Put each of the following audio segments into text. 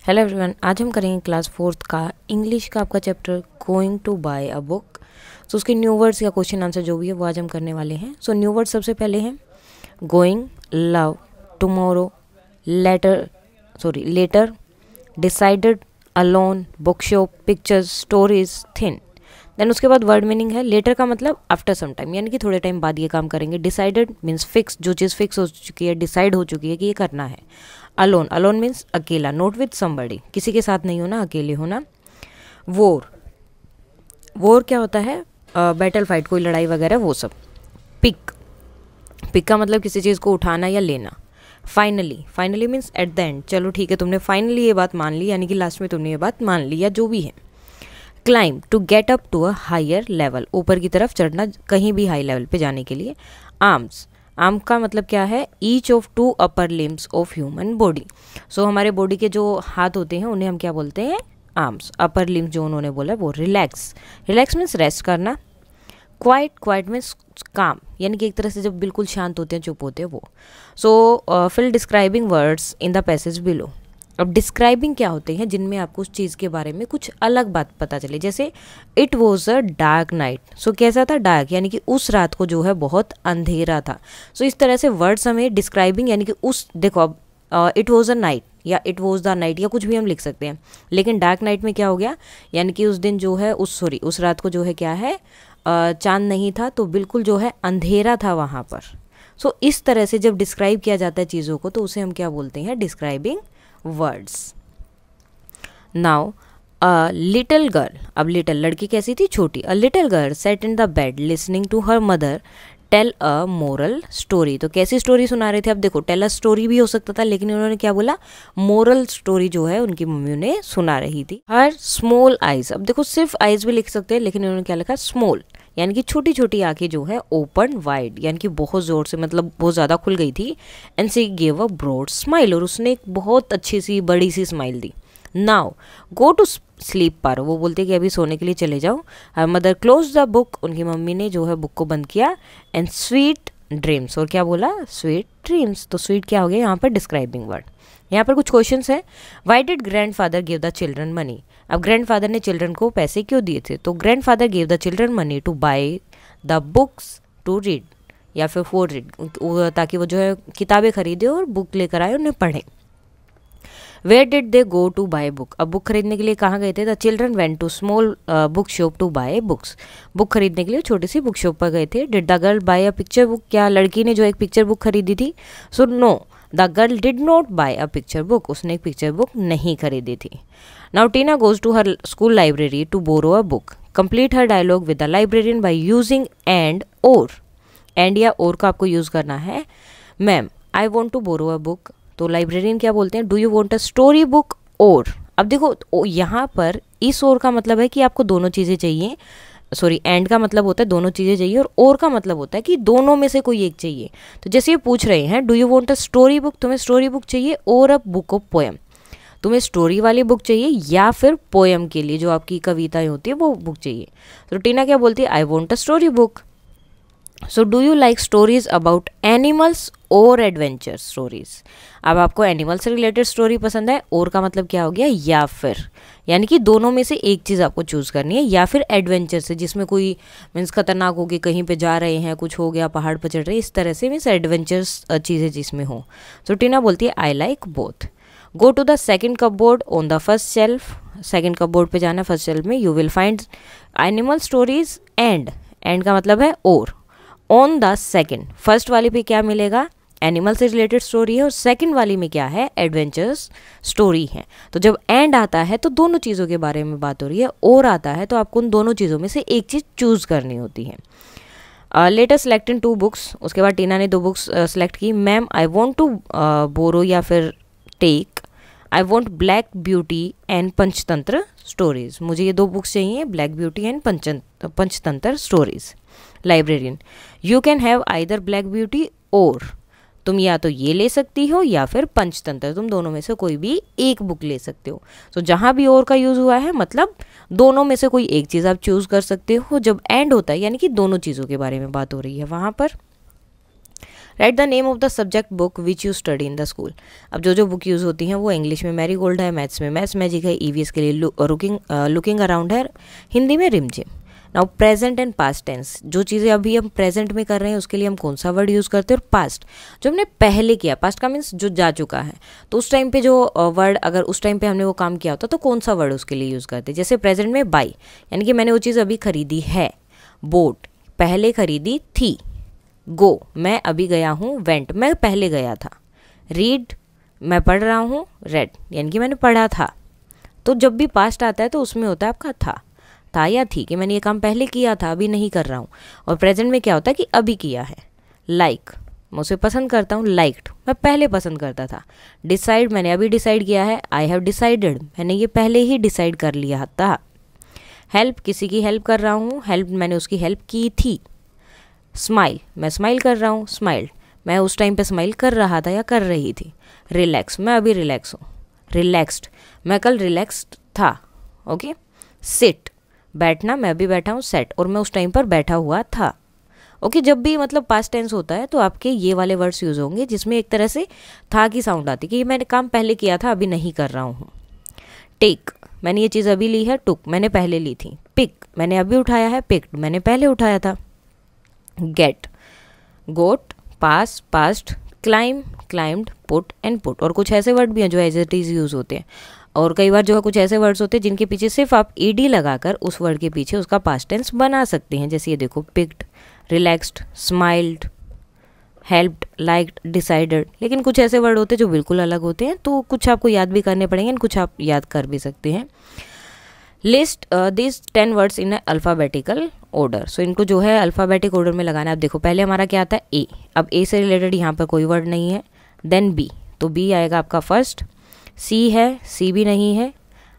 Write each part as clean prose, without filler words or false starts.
Hello everyone, आज हम करेंगे क्लास 4th का इंग्लिश का आपका chapter going to buy a book. So उसके न्यू वर्ड्स या क्वेश्चन आंसर जो भी है वो आज हम करने वाले हैं। सो न्यू वर्ड सबसे पहले हैं going, love, tomorrow, later, decided, alone, book shop, pictures, stories, thin. Then उसके बाद वर्ड मीनिंग है लेटर का मतलब आफ्टर सम टाइम, यानी कि थोड़े टाइम बाद ये काम करेंगे। डिसाइडेड मीन्स फिक्स, जो चीज़ फिक्स हो चुकी है, डिसाइड हो चुकी है कि ये करना है। अलोन, अलोन मीन्स अकेला, नॉट विथ समबडी, किसी के साथ नहीं होना, अकेले होना। वॉर, वॉर क्या होता है? बैटल फाइट, कोई लड़ाई वगैरह वो सब। पिक, पिक का मतलब किसी चीज़ को उठाना या लेना। Finally, finally means at the end, चलो ठीक है तुमने फाइनली ये बात मान ली, यानी कि लास्ट में तुमने ये बात मान ली या जो भी है। Climb, to get up to a higher level, ऊपर की तरफ चढ़ना, कहीं भी हाई लेवल पे जाने के लिए। आर्म्स, आर्म का मतलब क्या है? Each of two upper limbs of human body. So हमारे बॉडी के जो हाथ होते हैं उन्हें हम क्या बोलते हैं? आर्म्स। अपर लिम्स जो उन्होंने बोला वो रिलैक्स, रिलैक्स मीन्स रेस्ट करना। क्वाइट, क्वाइट मीन्स काम, यानी कि एक तरह से जब बिल्कुल शांत होते हैं, चुप होते हैं वो। So fill describing words in the passage below. अब डिस्क्राइबिंग क्या होते हैं? जिनमें आपको उस चीज़ के बारे में कुछ अलग बात पता चले। जैसे it was a dark night. So कैसा था? डार्क, यानी कि उस रात को जो है बहुत अंधेरा था। सो इस तरह से वर्ड्स हमें डिस्क्राइबिंग, यानी कि उस, देखो अब इट वॉज अ नाइट या इट वॉज द नाइट या कुछ भी हम लिख सकते हैं, लेकिन डार्क नाइट में क्या हो गया? यानी कि उस दिन जो है उस रात को जो है क्या है? चांद नहीं था, तो बिल्कुल जो है अंधेरा था वहाँ पर। सो इस तरह से जब डिस्क्राइब किया जाता है चीज़ों को तो उसे हम क्या बोलते हैं? Describing words. Now a little girl, अब लिटिल लड़की कैसी थी? छोटी। A little girl set in the bed listening to her mother tell a moral story. तो कैसी स्टोरी सुना रहे थे? अब देखो टेल अ स्टोरी भी हो सकता था, लेकिन उन्होंने क्या बोला? मोरल स्टोरी जो है उनकी मम्मी उन्हें सुना रही थी। हर स्मॉल आइज, अब देखो सिर्फ आइज भी लिख सकते हैं, लेकिन उन्होंने क्या लिखा? स्मॉल, यानी कि छोटी छोटी आंखें जो है ओपन वाइड, यानी कि बहुत जोर से, मतलब बहुत ज़्यादा खुल गई थी। And she gave a broad smile, और उसने एक बहुत अच्छी सी बड़ी सी स्माइल दी। नाउ गो टू स्लीप पर, वो बोलते कि अभी सोने के लिए चले जाओ। Her mother close the book, उनकी मम्मी ने जो है बुक को बंद किया। एंड स्वीट ड्रीम्स, और क्या बोला? Sweet dreams. तो स्वीट क्या हो गया यहाँ पर? Describing word. यहाँ पर कुछ क्वेश्चंस है। Why did grandfather give the children money? अब ग्रैंड फादर ने चिल्ड्रन को पैसे क्यों दिए थे? तो grandfather give the children money to buy the books to read, या फिर फॉर रीड, ताकि वो जो है किताबें खरीदे और बुक लेकर आए, उन्हें पढ़ें। Where did they go to buy book? अब बुक खरीदने के लिए कहाँ गए थे? The children went to small book shop to buy books. Book खरीदने के लिए छोटी सी बुक शॉप पर गए थे। Did the girl buy a picture book? क्या लड़की ने जो एक पिक्चर बुक खरीदी थी? So no, the girl did not buy a picture book, उसने एक पिक्चर बुक नहीं खरीदी थी। Now Tina goes to her school library to borrow a book. Complete her dialogue with the librarian by using and और। And या और का आपको यूज करना है। Ma'am I want to borrow a book, तो लाइब्रेरियन क्या बोलते हैं? Do you want a story book और। अब देखो यहाँ पर इस और का मतलब है कि आपको दोनों चीज़ें चाहिए। सॉरी, एंड का मतलब होता है दोनों चीज़ें चाहिए, और का मतलब होता है कि दोनों में से कोई एक चाहिए। तो जैसे ये पूछ रहे हैं do you want a story book, तुम्हें स्टोरी बुक चाहिए और अ बुक ऑफ पोएम, तुम्हें स्टोरी वाली बुक चाहिए या फिर पोएम के लिए जो आपकी कविताएं होती है वो बुक चाहिए। तो टीना क्या बोलती है? I want a story book. So do you like stories about animals और एडवेंचर स्टोरीज? अब आपको एनिमल से रिलेटेड स्टोरी पसंद है, और का मतलब क्या हो गया? या फिर, यानी कि दोनों में से एक चीज़ आपको चूज करनी है। या फिर एडवेंचर से, जिसमें कोई मीन्स खतरनाक हो गई, कहीं पे जा रहे हैं, कुछ हो गया, पहाड़ पर चढ़ रहे, इस तरह से मीन्स एडवेंचर्स चीज़ें जिसमें हो। सो टीना बोलती है I like both. Go to the second cupboard on the first shelf. Second cupboard पे जाना, फर्स्ट शेल्फ में। You will find animal stories and, and का मतलब है और। ऑन द सेकेंड, फर्स्ट वाली पे क्या मिलेगा? एनिमल से रिलेटेड स्टोरी है, और सेकंड वाली में क्या है? एडवेंचर्स स्टोरी है। तो जब एंड आता है तो दोनों चीज़ों के बारे में बात हो रही है, और आता है तो आपको उन दोनों चीज़ों में से एक चीज़ चूज करनी होती है। लेटर सेलेक्ट इन 2 बुक्स, उसके बाद टीना ने 2 बुक्स सेलेक्ट की। Ma'am I want to borrow या फिर take, I want Black Beauty and Panchatantra stories, मुझे ये 2 बुक्स चाहिए, Black Beauty and Panchatantra stories. Librarian you can have either Black Beauty और, तुम या तो ये ले सकती हो या फिर पंचतंत्र, तुम दोनों में से कोई भी एक बुक ले सकते हो। तो जहाँ भी और का यूज़ हुआ है मतलब दोनों में से कोई एक चीज़ आप चूज़ कर सकते हो। जब एंड होता है यानी कि दोनों चीज़ों के बारे में बात हो रही है वहाँ पर। Right the name of the subject book which you study in the school. अब जो जो बुक यूज़ होती हैं वो इंग्लिश में मैरी गोल्ड है, मैथ्स में मैथ्स मैजिक है, ईवीएस के लिए लुकिंग अराउंड है, हिंदी में Rimjhim. Now present and past tense, जो चीज़ें अभी हम प्रेजेंट में कर रहे हैं उसके लिए हम कौन सा वर्ड यूज़ करते हैं, और पास्ट जो हमने पहले किया, पास्ट का मीन्स जो जा चुका है, तो उस टाइम पे जो वर्ड, अगर उस टाइम पे हमने वो काम किया होता तो कौन सा वर्ड उसके लिए यूज़ करते हैं। जैसे प्रेजेंट में बाई, यानी कि मैंने वो चीज़ अभी खरीदी है। बोट, पहले खरीदी थी। गो, मैं अभी गया हूँ। वेंट, मैं पहले गया था। रीड, मैं पढ़ रहा हूँ। रेड, यानी कि मैंने पढ़ा था। तो जब भी पास्ट आता है तो उसमें होता है आपका था या थी, कि मैंने ये काम पहले किया था, अभी नहीं कर रहा हूँ। और प्रेजेंट में क्या होता है कि अभी किया है। लाइक, मैं उसे पसंद करता हूँ। लाइक्ड, मैं पहले पसंद करता था। डिसाइड, मैंने अभी डिसाइड किया है। आई हैव डिसाइडेड, मैंने ये पहले ही डिसाइड कर लिया था। हेल्प, किसी की हेल्प कर रहा हूँ। हेल्प, मैंने उसकी हेल्प की थी। स्माइल, मैं स्माइल कर रहा हूँ। स्माइल्ड, मैं उस टाइम पे स्माइल कर रहा था या कर रही थी। रिलैक्स, मैं अभी रिलैक्स हूँ। रिलैक्स्ड, मैं कल रिलैक्स्ड था। ओके। सिट, बैठना, मैं अभी बैठा हूँ। सेट, और मैं उस टाइम पर बैठा हुआ था। ओके। जब भी मतलब पास्ट टेंस होता है तो आपके ये वाले वर्ड्स यूज़ होंगे जिसमें एक तरह से था की साउंड आती है कि मैंने काम पहले किया था, अभी नहीं कर रहा हूँ। टेक, मैंने ये चीज़ अभी ली है। टुक, मैंने पहले ली थी। पिक, मैंने अभी उठाया है। पिक्ड, मैंने पहले उठाया था। Get, got, pass, passed. Climb, climbed. Put and put, और कुछ ऐसे वर्ड भी हैं जो एज इट इज़ यूज़ होते हैं, और कई बार जो है कुछ ऐसे वर्ड्स होते हैं जिनके पीछे सिर्फ आप ईडी लगाकर उस वर्ड के पीछे उसका पास्ट टेंस बना सकते हैं। जैसे ये देखो, picked, relaxed, smiled, helped, liked, decided. लेकिन कुछ ऐसे वर्ड होते हैं जो बिल्कुल अलग होते हैं, तो कुछ आपको याद भी करने पड़ेंगे, कुछ आप याद कर भी सकते हैं। List this 10 words in alphabetical order. So इनको जो है अल्फ़ाबेटिक ऑर्डर में लगाना है। अब देखो, पहले हमारा क्या आता है, ए। अब ए से रिलेटेड यहाँ पर कोई वर्ड नहीं है। देन बी, तो बी आएगा आपका फर्स्ट। सी है, सी भी नहीं है।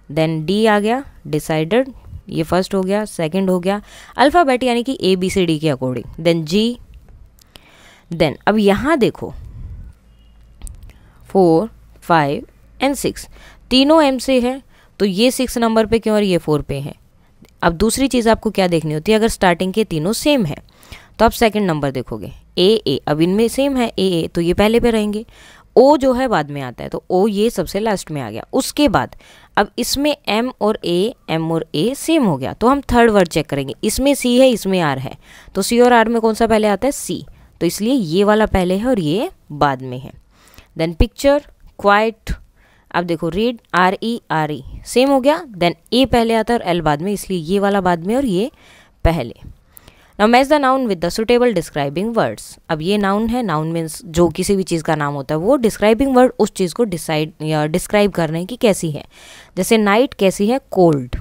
देन डी आ गया, डिसाइडेड, ये फर्स्ट हो गया। सेकंड हो गया अल्फ़ाबेट यानी कि ए बी सी डी के अकॉर्डिंग। देन जी। देन अब यहाँ देखो 4, 5 एंड 6 तीनों एम से है, तो ये 6 नंबर पे क्यों और ये 4 पे है। अब दूसरी चीज़ आपको क्या देखनी होती है, अगर स्टार्टिंग के तीनों सेम है तो आप सेकंड नंबर देखोगे। ए, अब इनमें सेम है ए, तो ये पहले पे रहेंगे। ओ जो है बाद में आता है, तो ओ ये सबसे लास्ट में आ गया। उसके बाद अब इसमें एम और ए सेम हो गया, तो हम थर्ड वर्ड चेक करेंगे। इसमें सी है, इसमें आर है, तो सी और आर में कौन सा पहले आता है, सी, तो इसलिए ये वाला पहले है और ये बाद में है। देन पिक्चर, क्वाइट, अब देखो रीड, आर ई सेम हो गया। देन ए पहले आता है और एल बाद में, इसलिए ये वाला बाद में और ये पहले। Now match the noun with the suitable describing words. अब ये नाउन है, नाउन मीन्स जो किसी भी चीज़ का नाम होता है, वो डिस्क्राइबिंग वर्ड उस चीज़ को डिसाइड या डिस्क्राइब करने की कैसी है। जैसे नाइट कैसी है, कोल्ड।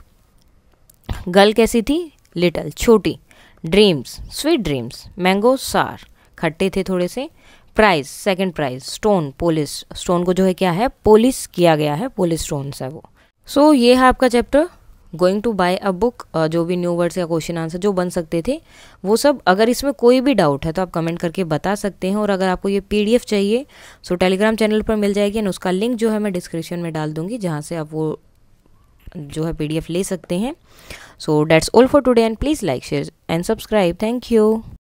गर्ल कैसी थी, लिटल, छोटी। Dreams, sweet dreams. मैंगो, सार, खट्टे थे थोड़े से। Prize, second prize. Stone, polish, stone को जो है क्या है, पोलिश किया गया है, पोलिश स्टोन्स है वो। सो ये है आपका chapter going to buy a book. जो भी न्यू वर्ड्स या क्वेश्चन आंसर जो बन सकते थे वो सब, अगर इसमें कोई भी डाउट है तो आप कमेंट करके बता सकते हैं। और अगर आपको ये पीडीएफ चाहिए सो टेलीग्राम चैनल पर मिल जाएगी, एंड उसका लिंक जो है मैं डिस्क्रिप्शन में डाल दूंगी, जहाँ से आप वो जो है पीडीएफ ले सकते हैं। So that's all for today, and please like, share and subscribe. Thank you.